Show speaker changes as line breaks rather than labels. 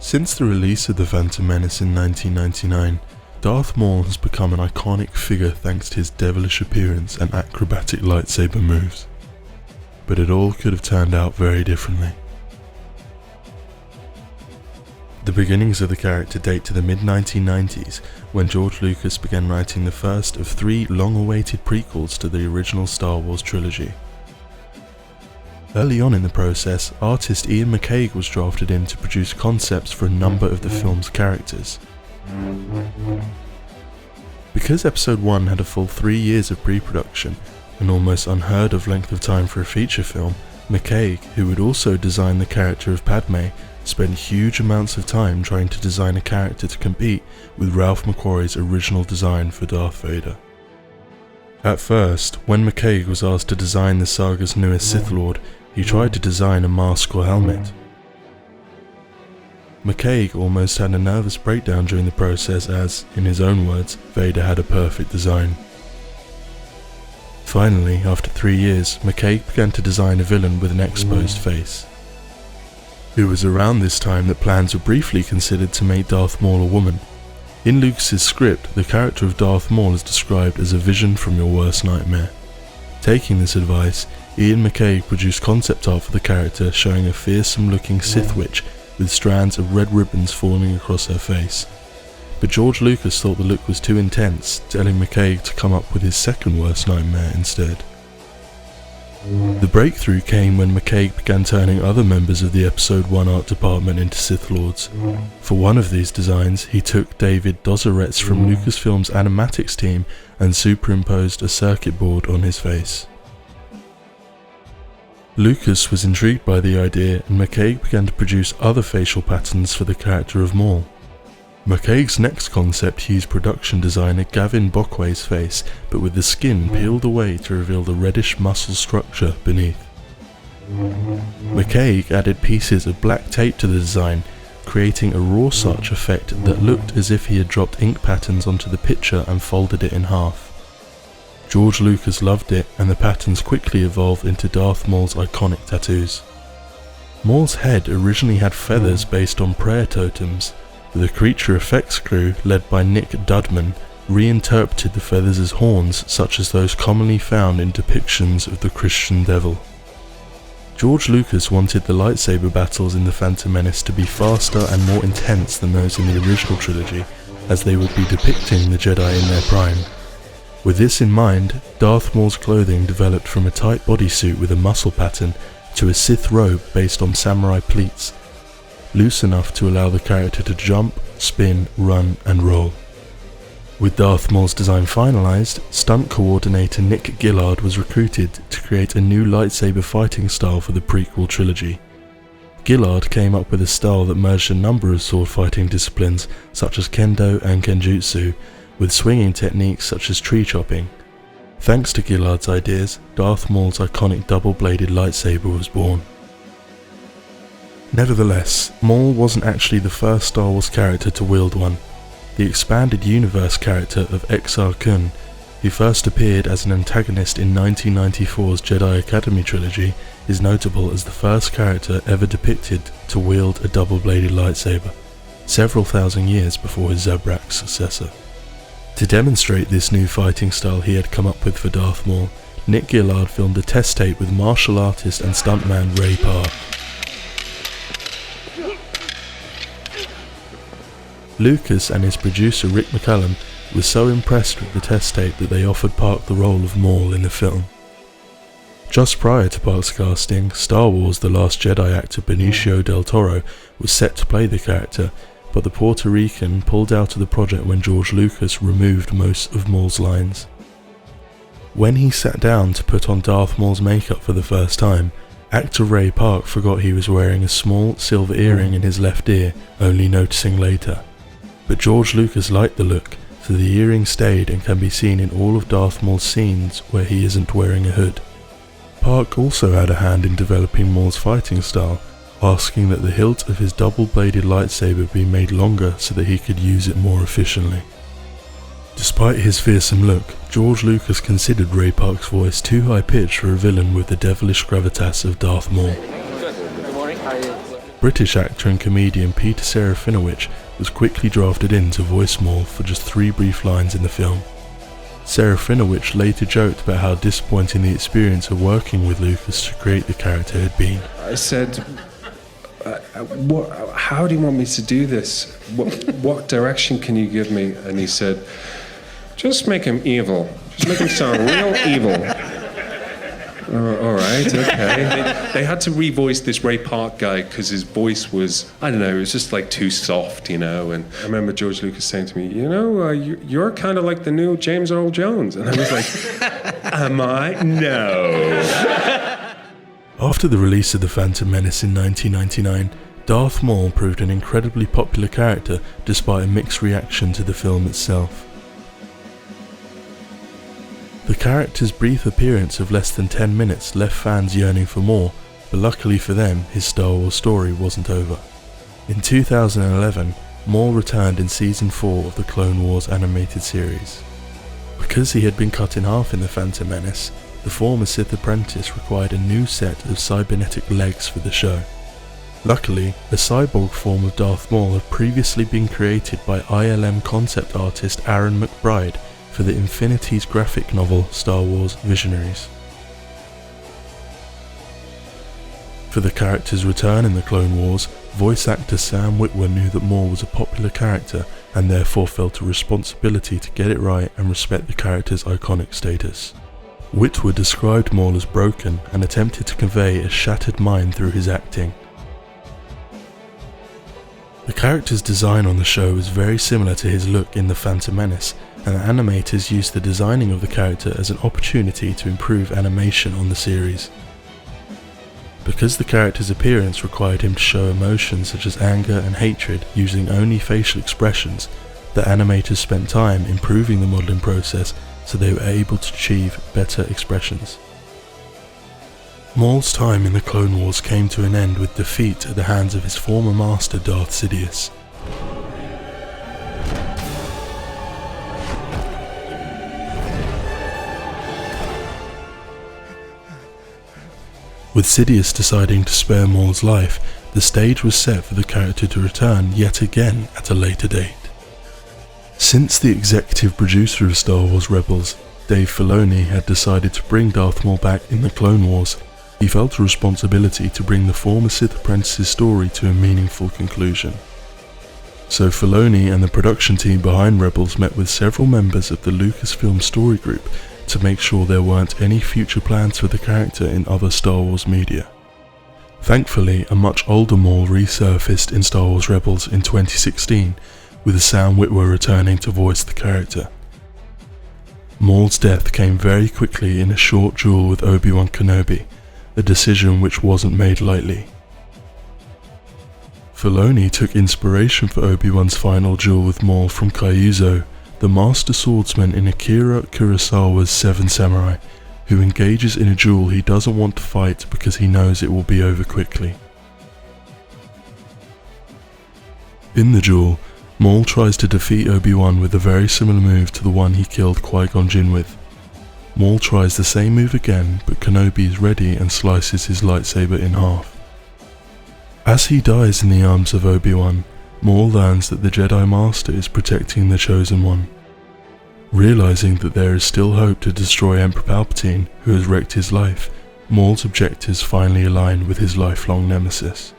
Since the release of The Phantom Menace in 1999, Darth Maul has become an iconic figure thanks to his devilish appearance and acrobatic lightsaber moves. But it all could have turned out very differently. The beginnings of the character date to the mid-1990s, when George Lucas began writing the first of 3 long-awaited prequels to the original Star Wars trilogy. Early on in the process, artist Ian McCaig was drafted in to produce concepts for a number of the film's characters. Because Episode 1 had a full 3 years of pre-production, an almost unheard of length of time for a feature film, McCaig, who would also design the character of Padme, spent huge amounts of time trying to design a character to compete with Ralph McQuarrie's original design for Darth Vader. At first, when McCaig was asked to design the saga's newest Sith Lord, he tried to design a mask or helmet. McCaig almost had a nervous breakdown during the process as, in his own words, Vader had a perfect design. Finally, after 3 years, McCaig began to design a villain with an exposed face. It was around this time that plans were briefly considered to make Darth Maul a woman. In Lucas's script, the character of Darth Maul is described as a vision from your worst nightmare. Taking this advice, Ian McCaig produced concept art for the character showing a fearsome-looking Sith witch with strands of red ribbons falling across her face. But George Lucas thought the look was too intense, telling McCaig to come up with his second worst nightmare instead. The breakthrough came when McCaig began turning other members of the Episode 1 art department into Sith Lords. For one of these designs, he took David Dozeretz from Lucasfilm's animatics team and superimposed a circuit board on his face. Lucas was intrigued by the idea, and McCaig began to produce other facial patterns for the character of Maul. McCaig's next concept used production designer Gavin Bockway's face, but with the skin peeled away to reveal the reddish muscle structure beneath. McCaig added pieces of black tape to the design, creating a Rorschach effect that looked as if he had dropped ink patterns onto the picture and folded it in half. George Lucas loved it, and the patterns quickly evolved into Darth Maul's iconic tattoos. Maul's head originally had feathers based on prayer totems, but the creature effects crew, led by Nick Dudman, reinterpreted the feathers as horns such as those commonly found in depictions of the Christian devil. George Lucas wanted the lightsaber battles in The Phantom Menace to be faster and more intense than those in the original trilogy, as they would be depicting the Jedi in their prime. With this in mind, Darth Maul's clothing developed from a tight bodysuit with a muscle pattern to a Sith robe based on samurai pleats, loose enough to allow the character to jump, spin, run and roll. With Darth Maul's design finalized, stunt coordinator Nick Gillard was recruited to create a new lightsaber fighting style for the prequel trilogy. Gillard came up with a style that merged a number of sword fighting disciplines such as kendo and kenjutsu, with swinging techniques such as tree chopping. Thanks to Gillard's ideas, Darth Maul's iconic double-bladed lightsaber was born. Nevertheless, Maul wasn't actually the first Star Wars character to wield one. The expanded universe character of Exar Kun, who first appeared as an antagonist in 1994's Jedi Academy trilogy, is notable as the first character ever depicted to wield a double-bladed lightsaber, several thousand years before his Zabrak successor. To demonstrate this new fighting style he had come up with for Darth Maul, Nick Gillard filmed a test tape with martial artist and stuntman Ray Park. Lucas and his producer Rick McCallum were so impressed with the test tape that they offered Park the role of Maul in the film. Just prior to Park's casting, Star Wars The Last Jedi actor Benicio del Toro was set to play the character, but the Puerto Rican pulled out of the project when George Lucas removed most of Maul's lines. When he sat down to put on Darth Maul's makeup for the first time, actor Ray Park forgot he was wearing a small silver earring in his left ear, only noticing later. But George Lucas liked the look, so the earring stayed and can be seen in all of Darth Maul's scenes where he isn't wearing a hood. Park also had a hand in developing Maul's fighting style, asking that the hilt of his double-bladed lightsaber be made longer so that he could use it more efficiently. Despite his fearsome look, George Lucas considered Ray Park's voice too high-pitched for a villain with the devilish gravitas of Darth Maul.
Good morning. How are you?
British actor and comedian Peter Serafinowicz was quickly drafted in to voice Maul for just 3 brief lines in the film. Serafinowicz later joked about how disappointing the experience of working with Lucas to create the character had been.
I said, how do you want me to do this? What direction can you give me? And he said, just make him evil. Just make him sound real evil. All right, okay. They had to revoice this Ray Park guy because his voice was, I don't know, it was just like too soft, And I remember George Lucas saying to me, you're kind of like the new James Earl Jones. And I was like, am I? No.
After the release of The Phantom Menace in 1999, Darth Maul proved an incredibly popular character despite a mixed reaction to the film itself. The character's brief appearance of less than 10 minutes left fans yearning for more, but luckily for them, his Star Wars story wasn't over. In 2011, Maul returned in Season 4 of the Clone Wars animated series. Because he had been cut in half in The Phantom Menace, the former Sith apprentice required a new set of cybernetic legs for the show. Luckily, a cyborg form of Darth Maul had previously been created by ILM concept artist Aaron McBride for the Infinity's graphic novel Star Wars Visionaries. For the character's return in the Clone Wars, voice actor Sam Witwer knew that Maul was a popular character and therefore felt a responsibility to get it right and respect the character's iconic status. Witwer described Maul as broken and attempted to convey a shattered mind through his acting. The character's design on the show is very similar to his look in The Phantom Menace, and the animators used the designing of the character as an opportunity to improve animation on the series. Because the character's appearance required him to show emotions such as anger and hatred using only facial expressions, the animators spent time improving the modelling process so they were able to achieve better expressions. Maul's time in the Clone Wars came to an end with defeat at the hands of his former master Darth Sidious. With Sidious deciding to spare Maul's life, the stage was set for the character to return yet again at a later date. Since the executive producer of Star Wars Rebels, Dave Filoni, had decided to bring Darth Maul back in the Clone Wars, he felt a responsibility to bring the former Sith apprentice's story to a meaningful conclusion. So Filoni and the production team behind Rebels met with several members of the Lucasfilm story group to make sure there weren't any future plans for the character in other Star Wars media. Thankfully, a much older Maul resurfaced in Star Wars Rebels in 2016, with Sam Witwer returning to voice the character. Maul's death came very quickly in a short duel with Obi-Wan Kenobi, a decision which wasn't made lightly. Filoni took inspiration for Obi-Wan's final duel with Maul from Kyuzo, the master swordsman in Akira Kurosawa's Seven Samurai, who engages in a duel he doesn't want to fight because he knows it will be over quickly. In the duel, Maul tries to defeat Obi-Wan with a very similar move to the one he killed Qui-Gon Jinn with. Maul tries the same move again, but Kenobi is ready and slices his lightsaber in half. As he dies in the arms of Obi-Wan, Maul learns that the Jedi Master is protecting the Chosen One. Realizing that there is still hope to destroy Emperor Palpatine, who has wrecked his life, Maul's objectives finally align with his lifelong nemesis.